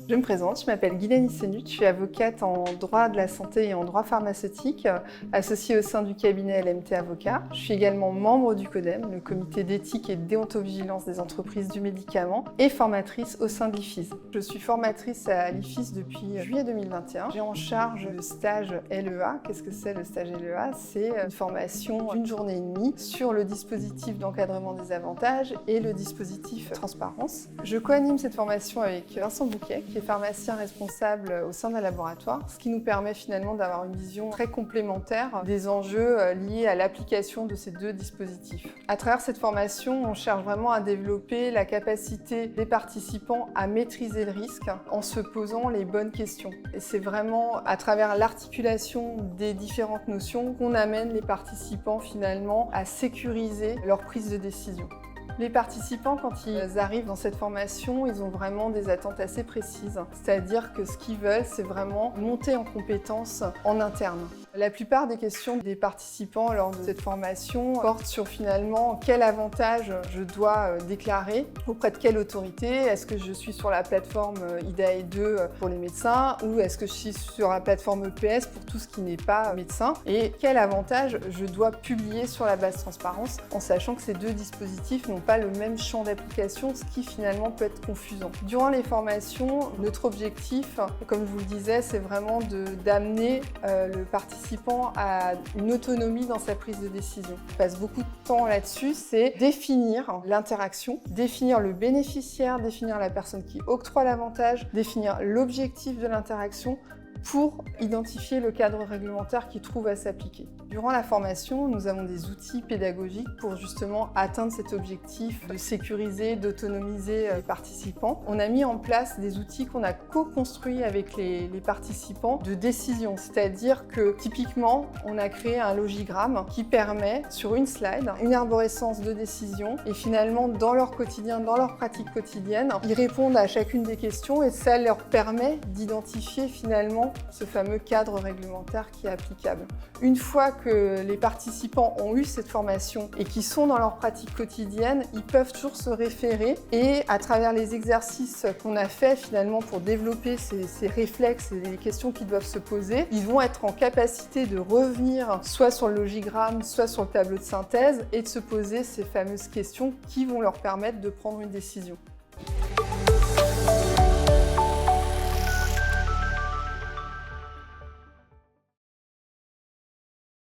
Je me présente, je m'appelle Guylaine Issenut, je suis avocate en droit de la santé et en droit pharmaceutique, associée au sein du cabinet LMT Avocats. Je suis également membre du CODEM, le comité d'éthique et de déontovigilance des entreprises du médicament, et formatrice au sein de l'IFIS. Je suis formatrice à l'IFIS depuis juillet 2021. J'ai en charge le stage LEA. Qu'est-ce que c'est le stage LEA? C'est une formation d'une journée et demie sur le dispositif d'encadrement des avantages et le dispositif transparence. Je co-anime cette formation avec Vincent Bouquet, qui est pharmacien responsable au sein d'un laboratoire, ce qui nous permet finalement d'avoir une vision très complémentaire des enjeux liés à l'application de ces deux dispositifs. À travers cette formation, on cherche vraiment à développer la capacité des participants à maîtriser le risque en se posant les bonnes questions. Et c'est vraiment à travers l'articulation des différentes notions qu'on amène les participants finalement à sécuriser leur prise de décision. Les participants, quand ils arrivent dans cette formation, ils ont vraiment des attentes assez précises. C'est-à-dire que ce qu'ils veulent, c'est vraiment monter en compétences en interne. La plupart des questions des participants lors de cette formation portent sur finalement quel avantage je dois déclarer, auprès de quelle autorité, est-ce que je suis sur la plateforme IDAE 2 pour les médecins ou est-ce que je suis sur la plateforme EPS pour tout ce qui n'est pas médecin, et quel avantage je dois publier sur la base transparence, en sachant que ces deux dispositifs n'ont pas le même champ d'application, ce qui finalement peut être confusant. Durant les formations, notre objectif, comme je vous le disais, c'est vraiment d'amener le participant à une autonomie dans sa prise de décision. On passe beaucoup de temps là-dessus, c'est définir l'interaction, définir le bénéficiaire, définir la personne qui octroie l'avantage, définir l'objectif de l'interaction pour identifier le cadre réglementaire qui trouve à s'appliquer. Durant la formation, nous avons des outils pédagogiques pour justement atteindre cet objectif de sécuriser, d'autonomiser les participants. On a mis en place des outils qu'on a co-construits avec les participants de décision, c'est-à-dire que typiquement, on a créé un logigramme qui permet, sur une slide, une arborescence de décision et finalement, dans leur quotidien, dans leur pratique quotidienne, ils répondent à chacune des questions et ça leur permet d'identifier finalement ce fameux cadre réglementaire qui est applicable. Une fois que les participants ont eu cette formation et qui sont dans leur pratique quotidienne, ils peuvent toujours se référer et à travers les exercices qu'on a fait finalement pour développer ces réflexes et les questions qui doivent se poser, ils vont être en capacité de revenir soit sur le logigramme, soit sur le tableau de synthèse et de se poser ces fameuses questions qui vont leur permettre de prendre une décision.